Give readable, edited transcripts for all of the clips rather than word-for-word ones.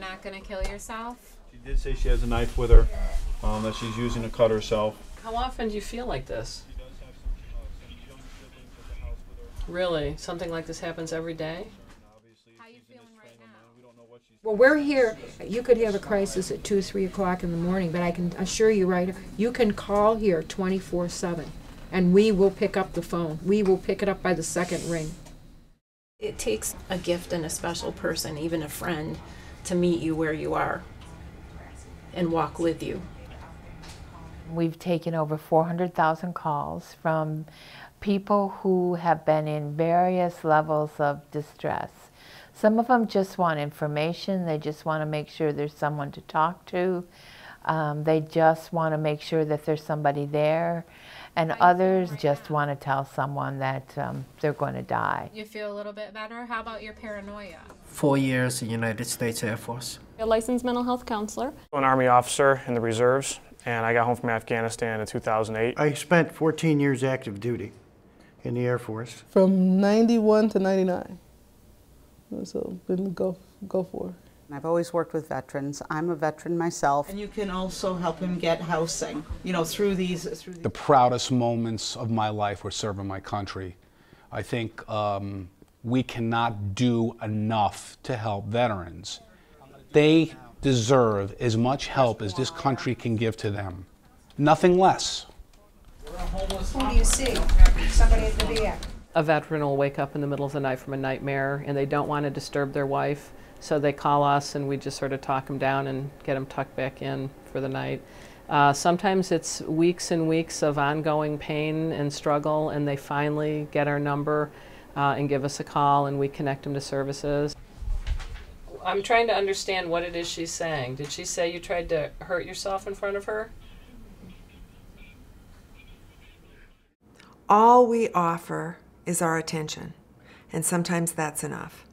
not going to kill yourself? She did say she has a knife with her that she's using to cut herself. How often do you feel like this? She does have some young siblings at the house with her. Really? Something like this happens every day? How are you feeling right now? We don't know what she's Well, we're here. You could have a crisis at 2, 3 o'clock in the morning, but I can assure you, right, you can call here 24/7, and we will pick up the phone. We will pick it up by the second ring. It takes a gift and a special person, even a friend, to meet you where you are and walk with you. We've taken over 400,000 calls from people who have been in various levels of distress. Some of them just want information. They just want to make sure there's someone to talk to. They just want to make sure that there's somebody there. And others just want to tell someone that they're going to die. You feel a little bit better? How about your paranoia? 4 years in the United States Air Force. A licensed mental health counselor. An Army officer in the reserves, and I got home from Afghanistan in 2008. I spent 14 years active duty in the Air Force. From 91 to 99. So, been go for. I've always worked with veterans. I'm a veteran myself. And you can also help him get housing, you know, through these. The proudest moments of my life were serving my country. I think we cannot do enough to help veterans. They deserve as much help as this country can give to them. Nothing less. Who do you see? Somebody at the VA. A veteran will wake up in the middle of the night from a nightmare and they don't want to disturb their wife, so they call us and we just sort of talk them down and get them tucked back in for the night. Sometimes it's weeks and weeks of ongoing pain and struggle, and they finally get our number and give us a call, and we connect them to services. I'm trying to understand what it is she's saying. Did she say you tried to hurt yourself in front of her? All we offer is our attention, and sometimes that's enough.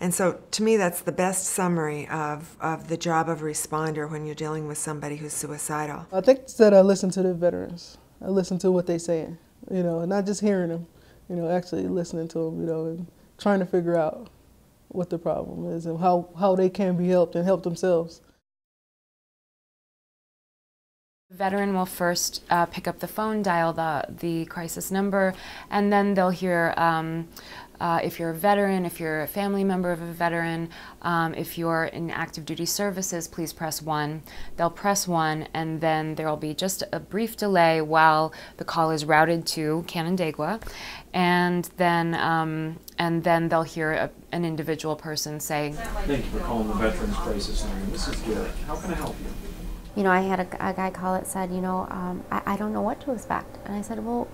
And so, to me, that's the best summary of the job of a responder when you're dealing with somebody who's suicidal. I think that I listen to the veterans. I listen to what they're saying, you know, and not just hearing them, you know, actually listening to them, you know, and trying to figure out what the problem is and how they can be helped and help themselves. The veteran will first pick up the phone, dial the crisis number, and then they'll hear if you're a veteran, if you're a family member of a veteran, if you're in active duty services, please press 1. They'll press 1, and then there will be just a brief delay while the call is routed to Canandaigua, and then they'll hear an individual person say, "Thank you for calling the Veterans Crisis Line. This is Garrett. How can I help you?" You know, I had a guy call that said, you know, I don't know what to expect. And I said, well,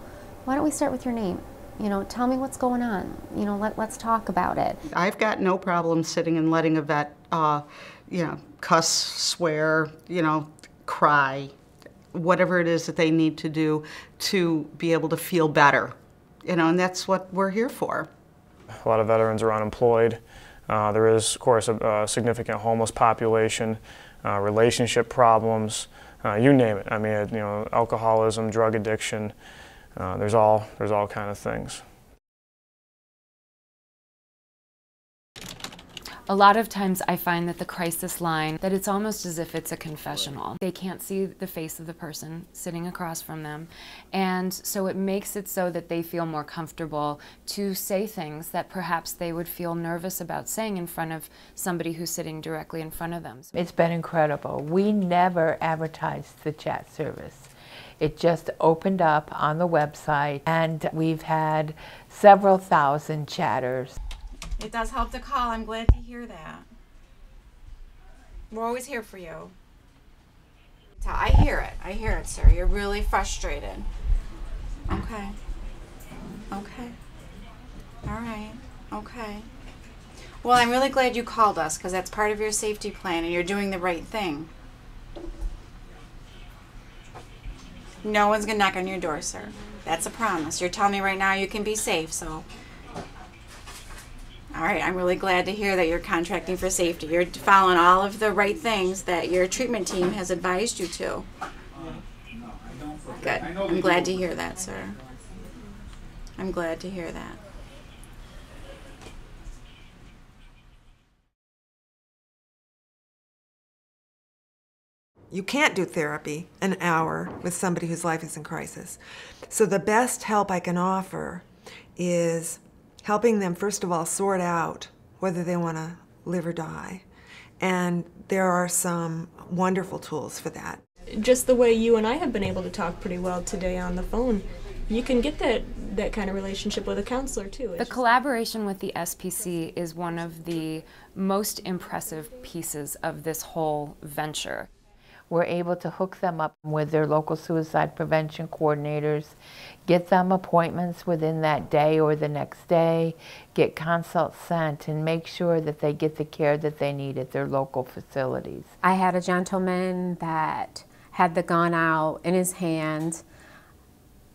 why don't we start with your name? You know, tell me what's going on. You know, let's talk about it. I've got no problem sitting and letting a vet, you know, cuss, swear, you know, cry, whatever it is that they need to do to be able to feel better. You know, and that's what we're here for. A lot of veterans are unemployed. There is, of course, a significant homeless population. Relationship problems, you name it. I mean, you know, alcoholism, drug addiction. There's all kind of things. a lot of times I find that the crisis line, that it's almost as if it's a confessional. They can't see the face of the person sitting across from them, and so it makes it so that they feel more comfortable to say things that perhaps they would feel nervous about saying in front of somebody who's sitting directly in front of them. It's been incredible. We never advertised the chat service. It just opened up on the website, and we've had several thousand chatters. It does help to call. I'm glad to hear that. We're always here for you. I hear it, sir. You're really frustrated. Okay. Okay. All right. Okay. Well, I'm really glad you called us, because that's part of your safety plan, and you're doing the right thing. No one's going to knock on your door, sir. That's a promise. You're telling me right now you can be safe, so... All right, I'm really glad to hear that you're contracting for safety. You're following all of the right things that your treatment team has advised you to. Good. I'm glad to hear that, sir. I'm glad to hear that. You can't do therapy an hour with somebody whose life is in crisis. So the best help I can offer is helping them, first of all, sort out whether they want to live or die. And there are some wonderful tools for that. Just the way you and I have been able to talk pretty well today on the phone, you can get that kind of relationship with a counselor too. The collaboration with the SPC is one of the most impressive pieces of this whole venture. We're able to hook them up with their local suicide prevention coordinators, get them appointments within that day or the next day, get consults sent, and make sure that they get the care that they need at their local facilities. I had a gentleman that had the gun out in his hand,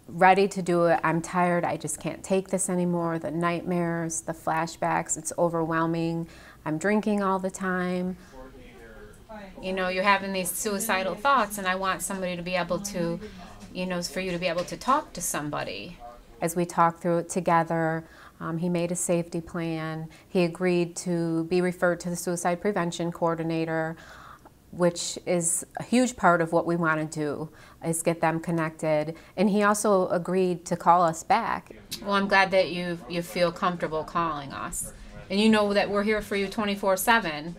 ready to do it. I'm tired, I just can't take this anymore. The nightmares, the flashbacks, it's overwhelming. I'm drinking all the time. You know, you're having these suicidal thoughts, and I want somebody to be able to, you know, for you to be able to talk to somebody. As we talked through it together, he made a safety plan. He agreed to be referred to the suicide prevention coordinator, which is a huge part of what we want to do, is get them connected. And he also agreed to call us back. Well, I'm glad that you feel comfortable calling us. And you know that we're here for you 24/7.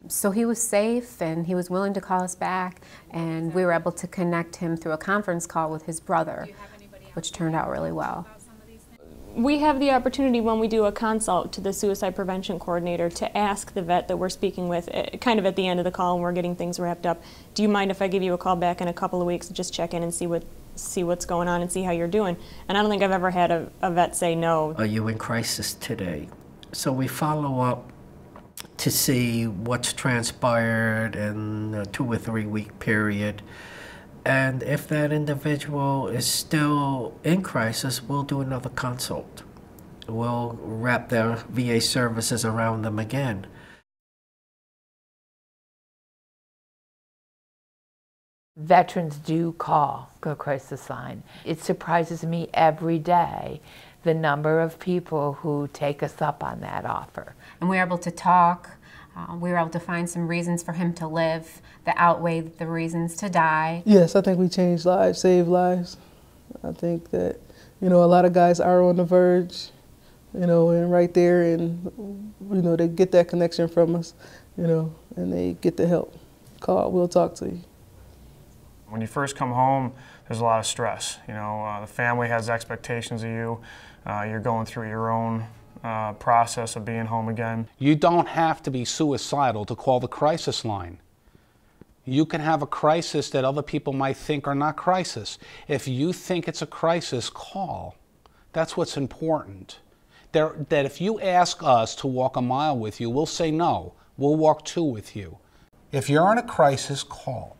So he was safe, and he was willing to call us back, and we were able to connect him through a conference call with his brother, which turned out really well. We have the opportunity when we do a consult to the suicide prevention coordinator to ask the vet that we're speaking with, kind of at the end of the call when we're getting things wrapped up, do you mind if I give you a call back in a couple of weeks to just check in and see what's going on and see how you're doing? And I don't think I've ever had a vet say no. Are you in crisis today? So we follow up to see what's transpired in a 2 or 3 week period. And if that individual is still in crisis, we'll do another consult. We'll wrap their VA services around them again. Veterans do call the crisis line. It surprises me every day the number of people who take us up on that offer. And we were able to talk. We were able to find some reasons for him to live that outweighed the reasons to die. Yes, I think we changed lives, saved lives. I think that, you know, a lot of guys are on the verge, you know, and right there, and, you know, they get that connection from us, you know, and they get the help. Call, we'll talk to you. When you first come home, there's a lot of stress. You know, the family has expectations of you. You're going through your own process of being home again. You don't have to be suicidal to call the crisis line. You can have a crisis that other people might think are not crisis. If you think it's a crisis, call. That's what's important. That if you ask us to walk a mile with you, we'll say no. We'll walk 2 with you. If you're in a crisis, call.